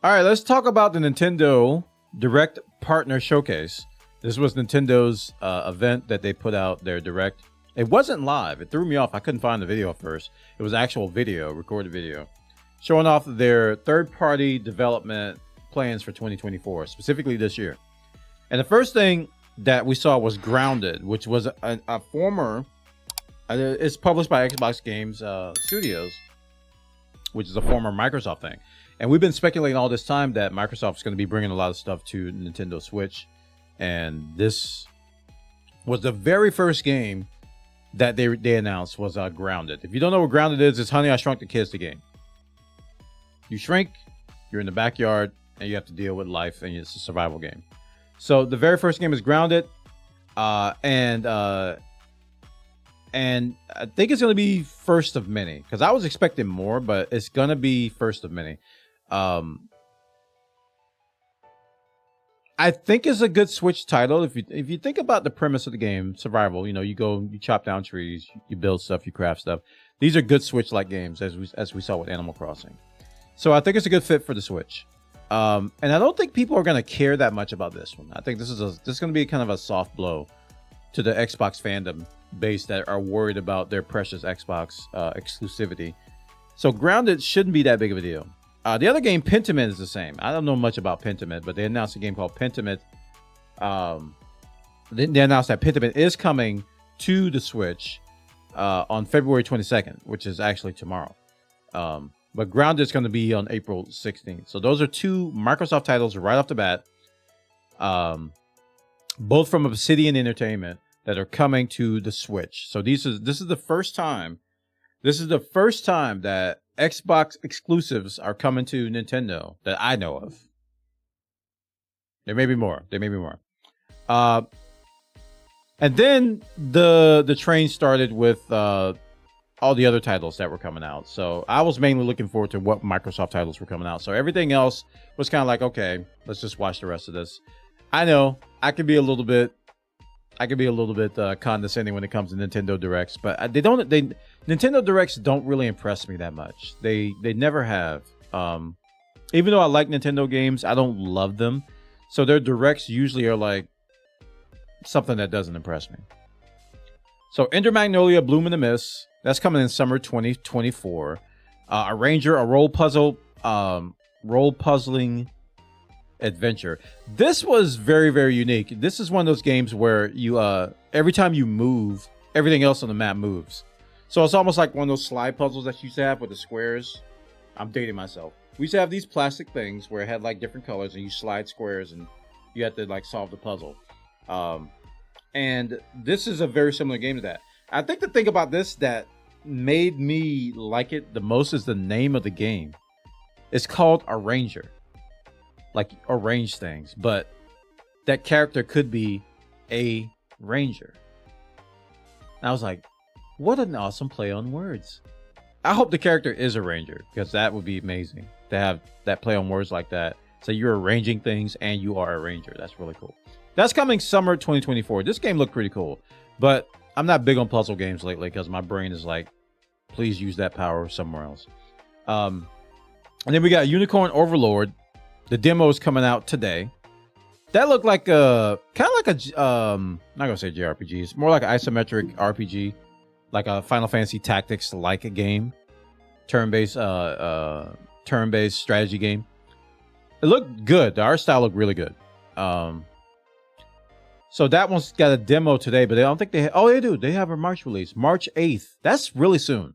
All right, let's talk about the Nintendo Direct Partner Showcase. This was Nintendo's event that they put out their Direct. It wasn't live. It threw me off. I couldn't find the video at first. It was actual video, recorded video, showing off their third-party development plans for 2024, specifically this year. And the first thing that we saw was Grounded, which was a former... it's published by Xbox Games Studios, which is a former Microsoft thing. And we've been speculating all this time that Microsoft's going to be bringing a lot of stuff to Nintendo Switch. And this was the very first game that they announced was Grounded. If you don't know what Grounded is, it's Honey, I Shrunk the Kids, the game. You shrink, you're in the backyard, and you have to deal with life, and it's a survival game. So the very first game is Grounded. And I think it's going to be first of many, because I was expecting more, but it's going to be first of many. I think it's a good Switch title. If you think about the premise of the game, survival, you go, you chop down trees, you build stuff, you craft stuff. These are good Switch-like games, as we saw with Animal Crossing. So I think it's a good fit for the Switch. And I don't think people are going to care that much about this one. I think this is going to be kind of a soft blow to the Xbox fandom base that are worried about their precious Xbox exclusivity. So Grounded shouldn't be that big of a deal. The other game, Pentiment, is the same. I don't know much about Pentiment, but they announced a game called Pentiment. They announced that Pentiment is coming to the Switch on February 22nd, which is actually tomorrow. But Grounded is going to be on April 16th. So those are two Microsoft titles right off the bat, both from Obsidian Entertainment, that are coming to the Switch. So this is the first time. This is the first time that Xbox exclusives are coming to Nintendo that I know of. There may be more. And then the train started with all the other titles that were coming out. So I was mainly looking forward to what Microsoft titles were coming out. So everything else was kind of like, okay, let's just watch the rest of this. I know I could be a little bit condescending when it comes to Nintendo Directs, but Nintendo Directs don't really impress me that much. They never have. Even though I like Nintendo games, I don't love them. So their Directs usually are like something that doesn't impress me. So Ender Magnolia, Bloom in the Mist, that's coming in summer 2024. A Ranger, a role puzzling adventure. This was very, very unique. This is one of those games where you every time you move, everything else on the map moves. So it's almost like one of those slide puzzles that you used to have with the squares. I'm dating myself. We used to have these plastic things where it had like different colors and you slide squares and you had to like solve the puzzle. And this is a very similar game to that. I think the thing about this that made me like it the most is the name of the game. It's called a Ranger. Like arrange things, but that character could be a ranger. And I was like, what an awesome play on words. I hope the character is a ranger, because that would be amazing to have that play on words like that. So you're arranging things and you are a ranger. That's really cool. That's coming summer 2024. This game looked pretty cool, but I'm not big on puzzle games lately because my brain is like, please use that power somewhere else. And then we got Unicorn Overlord. The demo is coming out today. That looked like a kind of like a not gonna say JRPG. It's more like an isometric RPG, like a Final Fantasy Tactics like a game, turn-based strategy game. It looked good. The art style looked really good. So that one's got a demo today, but I don't think they. Oh, they do. They have a March release, March 8th. That's really soon.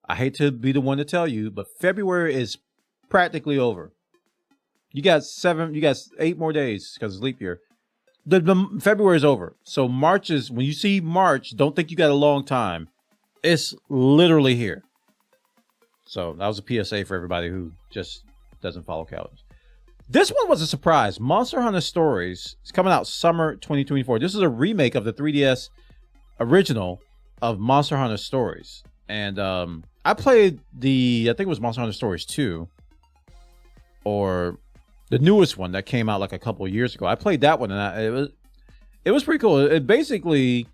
I hate to be the one to tell you, but February is practically over. You got 8 more days because it's leap year. The February is over. So March is, when you see March, don't think you got a long time. It's literally here. So that was a PSA for everybody who just doesn't follow calendars. This one was a surprise. Monster Hunter Stories is coming out summer 2024. This is a remake of the 3DS original of Monster Hunter Stories. And I played I think it was Monster Hunter Stories 2. Or the newest one that came out like a couple of years ago. I played that one and it was pretty cool. It basically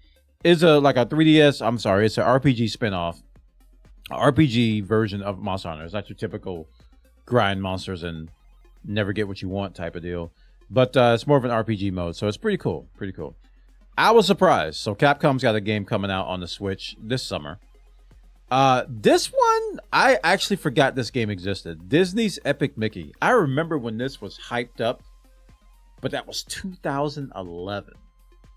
is like a 3DS. I'm sorry, it's an RPG spinoff, RPG version of Monster Hunter. It's not your typical grind monsters and never get what you want type of deal. But it's more of an RPG mode, so it's pretty cool. Pretty cool. I was surprised. So Capcom's got a game coming out on the Switch this summer. This one, I actually forgot this game existed. Disney's Epic Mickey. I remember when this was hyped up, but that was 2011.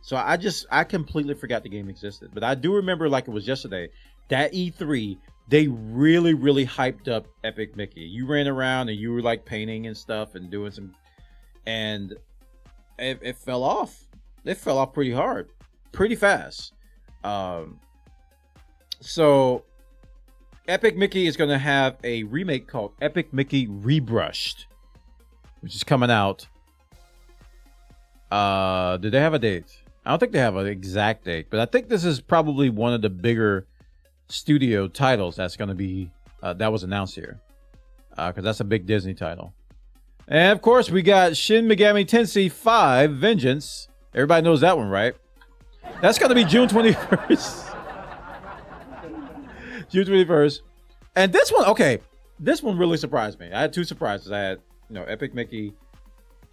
So I completely forgot the game existed. But I do remember like it was yesterday, that E3, they really, really hyped up Epic Mickey. You ran around and you were like painting and stuff and doing some, and it fell off. It fell off pretty hard, pretty fast. So Epic Mickey is going to have a remake called Epic Mickey Rebrushed, which is coming out. Did they have a date? I don't think they have an exact date, but I think this is probably one of the bigger studio titles that's going to be that was announced here, because that's a big Disney title. And of course, we got Shin Megami Tensei 5 Vengeance. Everybody knows that one, right? That's going to be June 21st. June 21st. And this one, okay, this one really surprised me. I had two surprises. I had, Epic Mickey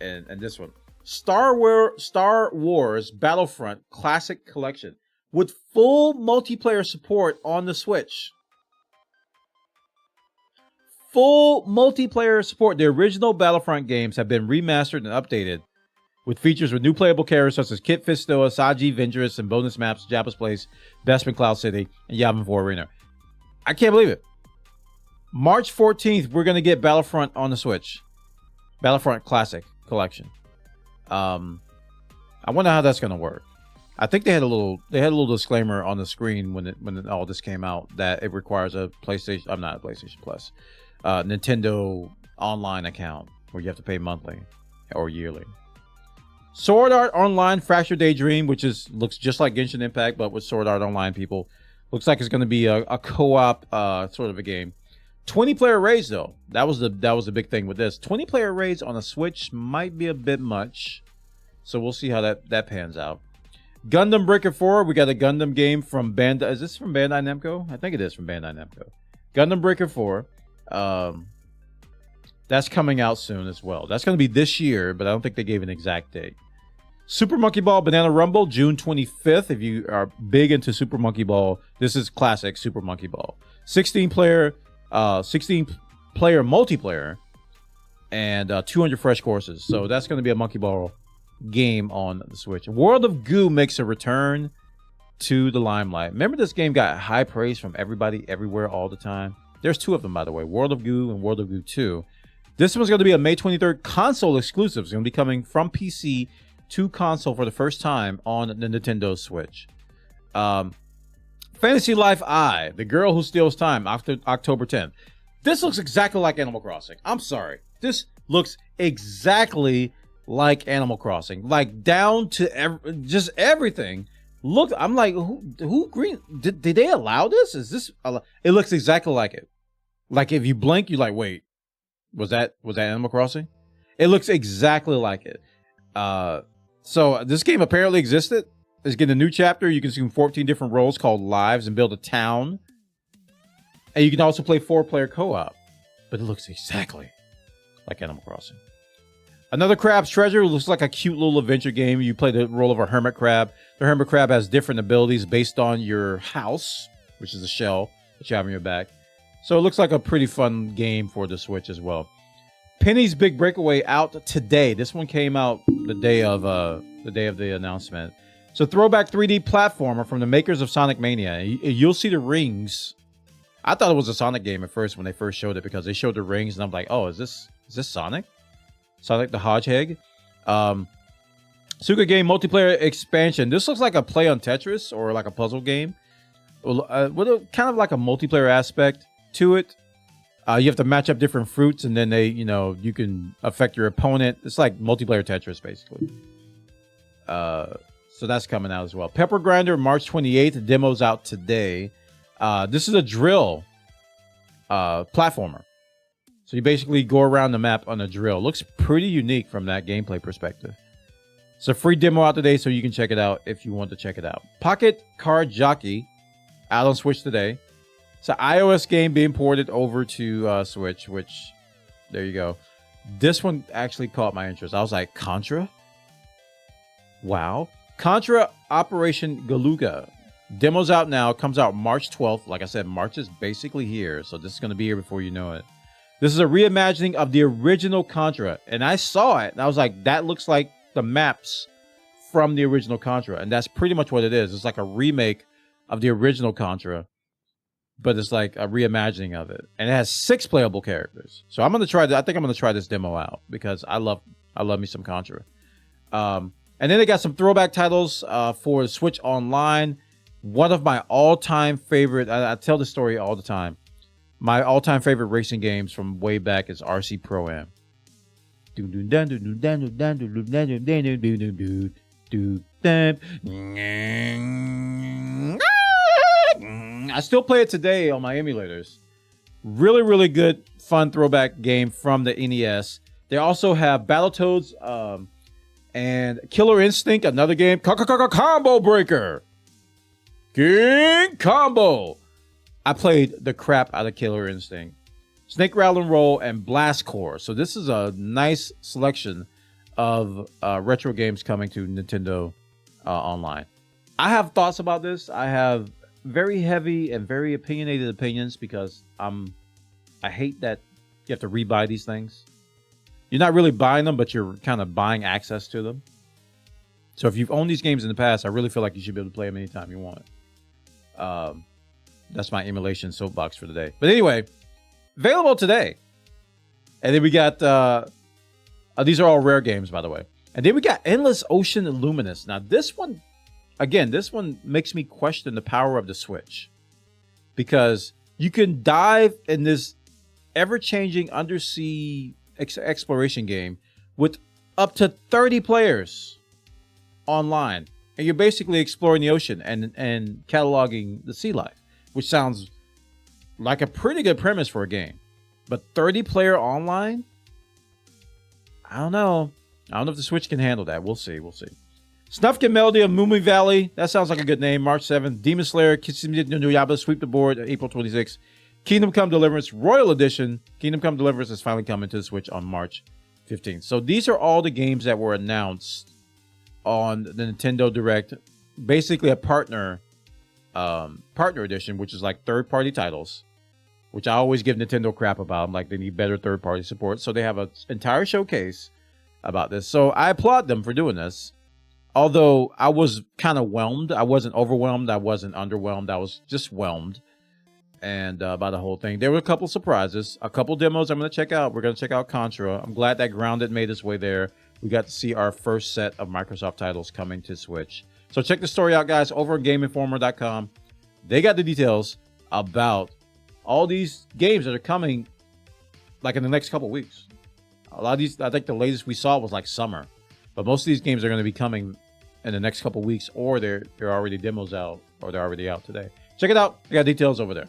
and this one. Star Wars Battlefront Classic Collection with full multiplayer support on the Switch. Full multiplayer support. The original Battlefront games have been remastered and updated with features with new playable characters such as Kit Fistoa, Saji Ventress, and bonus maps, Jabba's Place, Bespin Cloud City, and Yavin 4 Arena. I can't believe it. March 14th, we're going to get Battlefront on the Switch. Battlefront Classic Collection. I wonder how that's going to work. I think they had a little disclaimer on the screen when all this came out that it requires a PlayStation. I'm not a PlayStation Plus, Nintendo online account where you have to pay monthly or yearly. Sword Art Online Fractured Daydream, which looks just like Genshin Impact, but with Sword Art Online people. Looks like it's going to be a co-op sort of a game. 20-player raids though. That was the big thing with this. 20-player raids on a Switch might be a bit much, so we'll see how that pans out. Gundam Breaker 4. We got a Gundam game from Bandai. Is this from Bandai Namco? I think it is from Bandai Namco. Gundam Breaker 4. That's coming out soon as well. That's going to be this year, but I don't think they gave an exact date. Super Monkey Ball Banana Rumble, June 25th. If you are big into Super Monkey Ball, this is classic Super Monkey Ball. 16-player multiplayer, and 200 fresh courses. So that's going to be a Monkey Ball game on the Switch. World of Goo makes a return to the limelight. Remember, this game got high praise from everybody, everywhere, all the time. There's two of them, by the way, World of Goo and World of Goo 2. This one's going to be a May 23rd console exclusive. It's going to be coming from PC to console for the first time on the Nintendo Switch. Fantasy Life I, The Girl Who Steals Time, October 10th. This looks exactly like Animal Crossing. I'm sorry. This looks exactly like Animal Crossing. Like, down to just everything. Look, I'm like, who green? Did they allow this? Is this? It looks exactly like it. Like, if you blink, you're like, wait, was that Animal Crossing? It looks exactly like it. So this game apparently existed. It's getting a new chapter. You can see 14 different roles called lives and build a town. And you can also play 4-player co-op. But it looks exactly like Animal Crossing. Another Crab's Treasure looks like a cute little adventure game. You play the role of a hermit crab. The hermit crab has different abilities based on your house, which is a shell that you have on your back. So it looks like a pretty fun game for the Switch as well. Penny's Big Breakaway out today. This one came out the day of the announcement. It's a throwback 3D platformer from the makers of Sonic Mania. You'll see the rings. I thought it was a Sonic game at first when they first showed it, because they showed the rings and I'm like, oh, is this Sonic? Sonic the Hedgehog? Suga Game multiplayer expansion. This looks like a play on Tetris or like a puzzle game. With kind of like a multiplayer aspect to it. You have to match up different fruits, and then you can affect your opponent. It's like multiplayer Tetris, basically. So that's coming out as well. Pepper Grinder, March 28th. Demo's out today. This is a drill platformer. So you basically go around the map on a drill. Looks pretty unique from that gameplay perspective. It's a free demo out today, so you can check it out if you want to check it out. Pocket Card Jockey, out on Switch today. It's an iOS game being ported over to Switch, which there you go. This one actually caught my interest. I was like, Contra? Wow. Contra Operation Galuga. Demo's out now. Comes out March 12th. Like I said, March is basically here. So this is going to be here before you know it. This is a reimagining of the original Contra. And I saw it. And I was like, that looks like the maps from the original Contra. And that's pretty much what it is. It's like a remake of the original Contra. But it's like a reimagining of it. And it has 6 playable characters. So I'm going to try that. I think I'm going to try this demo out. Because I love me some Contra. And then they got some throwback titles for Switch Online. One of my all-time favorite, I tell this story all the time. My all-time favorite racing games from way back is RC Pro-Am. I still play it today on my emulators. Really, really good, fun throwback game from the NES. They also have Battletoads and Killer Instinct, another game. Combo Breaker. King Combo. I played the crap out of Killer Instinct. Snake Rattle and Roll and Blast Core. So this is a nice selection of retro games coming to Nintendo Online. I have thoughts about this. I have very heavy and very opinionated opinions because I hate that you have to rebuy these things. You're not really buying them, but you're kind of buying access to them. So if you've owned these games in the past, I really feel like you should be able to play them anytime you want. That's my emulation soapbox for today. But anyway, available today. And then we got, these are all rare games, by the way. And then we got Endless Ocean Luminous. Now this one, again, this one makes me question the power of the Switch. Because you can dive in this ever-changing undersea exploration game with up to 30 players online. And you're basically exploring the ocean and cataloging the sea life, which sounds like a pretty good premise for a game. But 30-player online? I don't know. I don't know if the Switch can handle that. We'll see. We'll see. Snufkin Melody of Moomy Valley. That sounds like a good name. March 7th. Demon Slayer, Kisimi no Yaba, Sweep the Board, April 26th. Kingdom Come Deliverance, Royal Edition. Kingdom Come Deliverance is finally coming to the Switch on March 15th. So these are all the games that were announced on the Nintendo Direct. Basically a partner edition, which is like third-party titles, which I always give Nintendo crap about. I'm like, they need better third-party support. So they have an entire showcase about this. So I applaud them for doing this. Although I was kind of whelmed. I wasn't overwhelmed. I wasn't underwhelmed. I was just whelmed. And by the whole thing. There were a couple surprises. A couple demos I'm going to check out. We're going to check out Contra. I'm glad that Grounded made its way there. We got to see our first set of Microsoft titles coming to Switch. So check the story out, guys, over at GameInformer.com. They got the details about all these games that are coming like in the next couple weeks. A lot of these, I think the latest we saw was like summer. But most of these games are going to be coming in the next couple weeks, or they're already demos out, or they're already out today. Check it out. I got details over there.